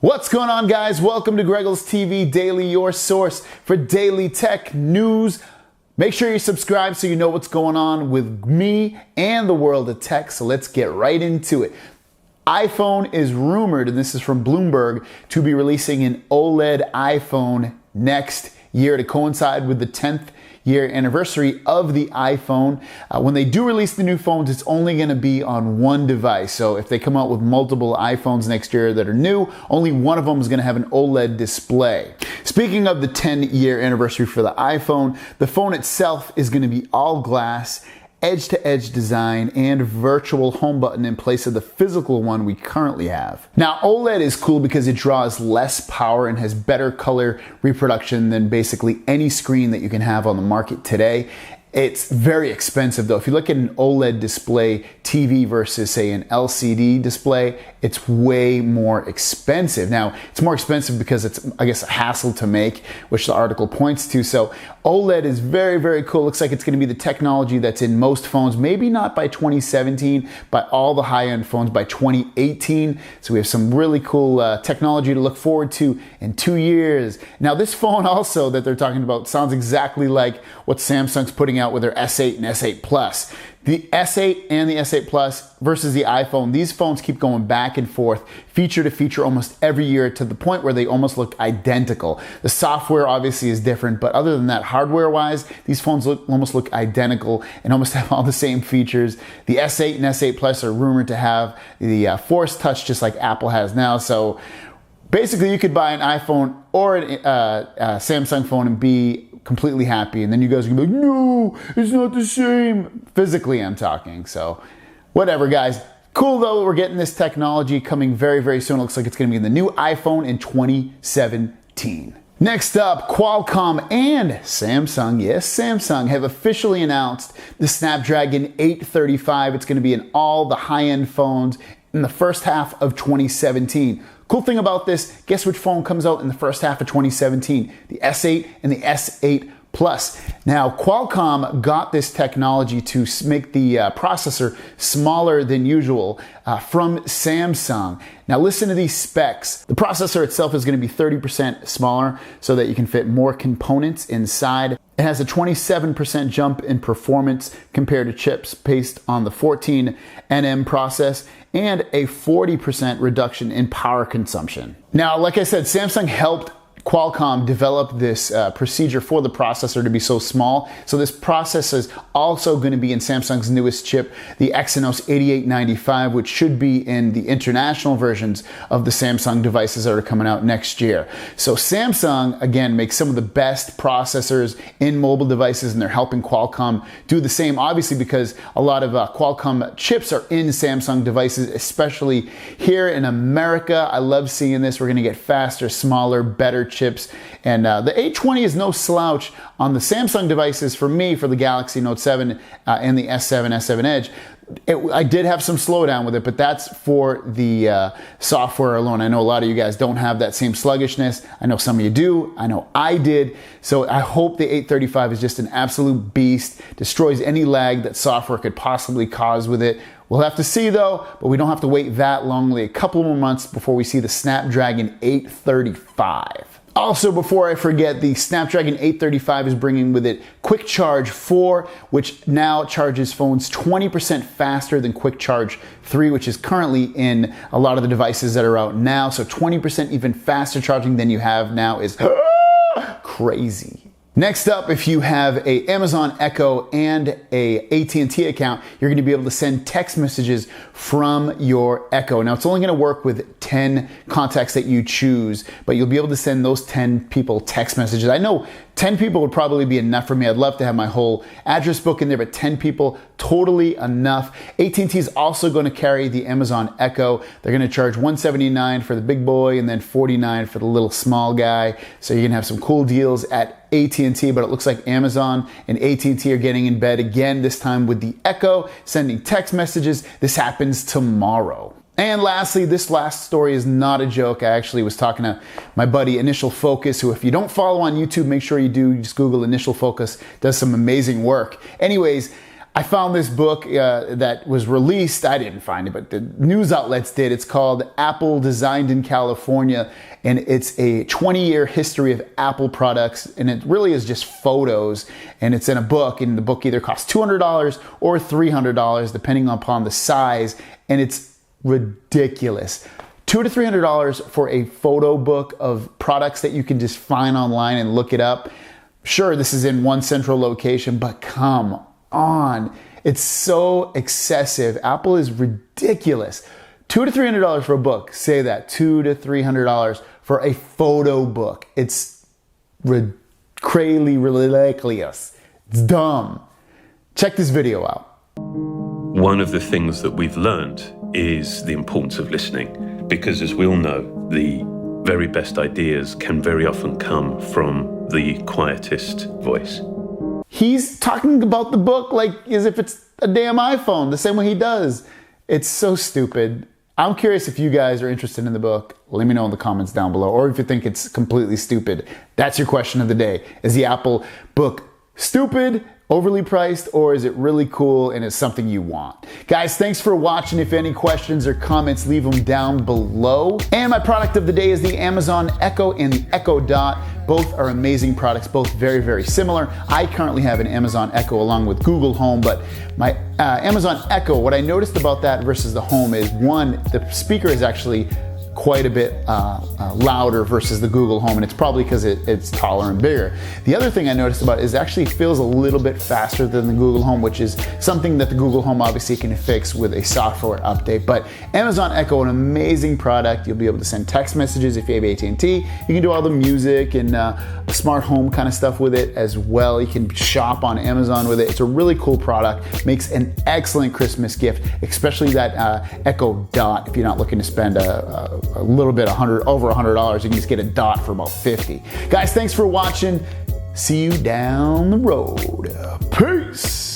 What's going on, guys? Welcome to GregglesTV Daily, your source for daily tech news. Make sure you subscribe so you know what's going on with me and the world of tech. So let's get right into it. iPhone is rumored, and this is from Bloomberg, to be releasing an OLED iPhone next year to coincide with the 10th year anniversary of the iPhone. When they do release the new phones, it's only going to be on one device. So if they come out with multiple iPhones next year that are new, only one of them is going to have an OLED display. Speaking of the 10-year anniversary for the iPhone, the phone itself is going to be all glass, edge-to-edge design, and virtual home button in place of the physical one we currently have. Now, OLED is cool because it draws less power and has better color reproduction than basically any screen that you can have on the market today. It's very expensive though. If you look at an OLED display TV versus say an LCD display, it's way more expensive. Now, it's more expensive because it's, I guess, a hassle to make, which the article points to. So OLED is very, very cool. Looks like it's going to be the technology that's in most phones, maybe not by 2017, but all the high-end phones by 2018. So we have some really cool technology to look forward to in 2 years. Now, this phone also that they're talking about sounds exactly like what Samsung's putting out with their S8 and S8 Plus. The S8 and the S8 Plus versus the iPhone, these phones keep going back and forth, feature to feature almost every year to the point where they almost look identical. The software obviously is different, but other than that, hardware-wise, these phones almost look identical and almost have all the same features. The S8 and S8 Plus are rumored to have the Force Touch just like Apple has now. So basically, you could buy an iPhone or a Samsung phone and be completely happy, and then you guys can be like, no, it's not the same. Physically, I'm talking. So whatever, guys. Cool though, we're getting this technology coming very, very soon. It looks like it's going to be in the new iPhone in 2017. Next up, Qualcomm and Samsung, yes, Samsung, have officially announced the Snapdragon 835. It's going to be in all the high-end phones in the first half of 2017. Cool thing about this, guess which phone comes out in the first half of 2017? The S8 and the S8 Plus. Now, Qualcomm got this technology to make the processor smaller than usual from Samsung. Now, listen to these specs. The processor itself is going to be 30% smaller so that you can fit more components inside. It has a 27% jump in performance compared to chips based on the 14nm process and a 40% reduction in power consumption. Now, like I said, Samsung helped Qualcomm developed this procedure for the processor to be so small. So this processor is also going to be in Samsung's newest chip, the Exynos 8895, which should be in the international versions of the Samsung devices that are coming out next year. So Samsung, again, makes some of the best processors in mobile devices, and they're helping Qualcomm do the same, obviously, because a lot of Qualcomm chips are in Samsung devices, especially here in America. I love seeing this. We're going to get faster, smaller, better chips, and the A20 is no slouch on the Samsung devices. For me, for the Galaxy Note 7 and the S7, S7 Edge, I did have some slowdown with it, but that's for the software alone. I know a lot of you guys don't have that same sluggishness. I know some of you do. I know I did. So I hope the 835 is just an absolute beast, destroys any lag that software could possibly cause with it. We'll have to see though, but we don't have to wait that long, only a couple more months before we see the Snapdragon 835. Also, before I forget, the Snapdragon 835 is bringing with it Quick Charge 4, which now charges phones 20% faster than Quick Charge 3, which is currently in a lot of the devices that are out now. So 20% even faster charging than you have now is crazy. Next up, if you have a Amazon Echo and a AT&T account, you're going to be able to send text messages from your Echo. Now, it's only going to work with 10 contacts that you choose, but you'll be able to send those 10 people text messages. I know 10 people would probably be enough for me. I'd love to have my whole address book in there, but 10 people, totally enough. AT&T is also going to carry the Amazon Echo. They're going to charge $179 for the big boy and then $49 for the little small guy. So you're going to have some cool deals at AT&T, but it looks like Amazon and AT&T are getting in bed again, this time with the Echo, sending text messages. This happens tomorrow. And lastly, this last story is not a joke. I actually was talking to my buddy Initial Focus, who, if you don't follow on YouTube, make sure you do. Just Google Initial Focus, does some amazing work. Anyways, I found this book that was released. I didn't find it, but the news outlets did. It's called Apple Designed in California, and it's a 20-year history of Apple products, and it really is just photos, and it's in a book, and the book either costs $200 or $300, depending upon the size, and it's ridiculous. $200 to $300 for a photo book of products that you can just find online and look it up. Sure, this is in one central location, but come on. It's so excessive. Apple is ridiculous. $200 to $300 for a book. Say that. $200 to $300 for a photo book. It's crazy ridiculous. It's dumb. Check this video out. One of the things that we've learned is the importance of listening, because as we all know, the very best ideas can very often come from the quietest voice. He's talking about the book like as if it's a damn iPhone, the same way he does. It's so stupid. I'm curious if you guys are interested in the book. Let me know in the comments down below, or if you think it's completely stupid. That's your question of the day. Is the Apple book stupid, overly priced, or is it really cool and it's something you want? Guys, thanks for watching. If any questions or comments, leave them down below. And my product of the day is the Amazon Echo and the Echo Dot. Both are amazing products, both very, very similar. I currently have an Amazon Echo along with Google Home, but my Amazon Echo, what I noticed about that versus the Home is, one, the speaker is actually quite a bit louder versus the Google Home, and it's probably because it's taller and bigger. The other thing I noticed about it is it actually feels a little bit faster than the Google Home, which is something that the Google Home obviously can fix with a software update. But Amazon Echo, an amazing product. You'll be able to send text messages if you have AT&T. You can do all the music and smart home kind of stuff with it as well. You can shop on Amazon with it. It's a really cool product. Makes an excellent Christmas gift, especially that Echo Dot. If you're not looking to spend a little bit, over $100, you can just get a Dot for about $50. Guys, thanks for watching. See you down the road. Peace.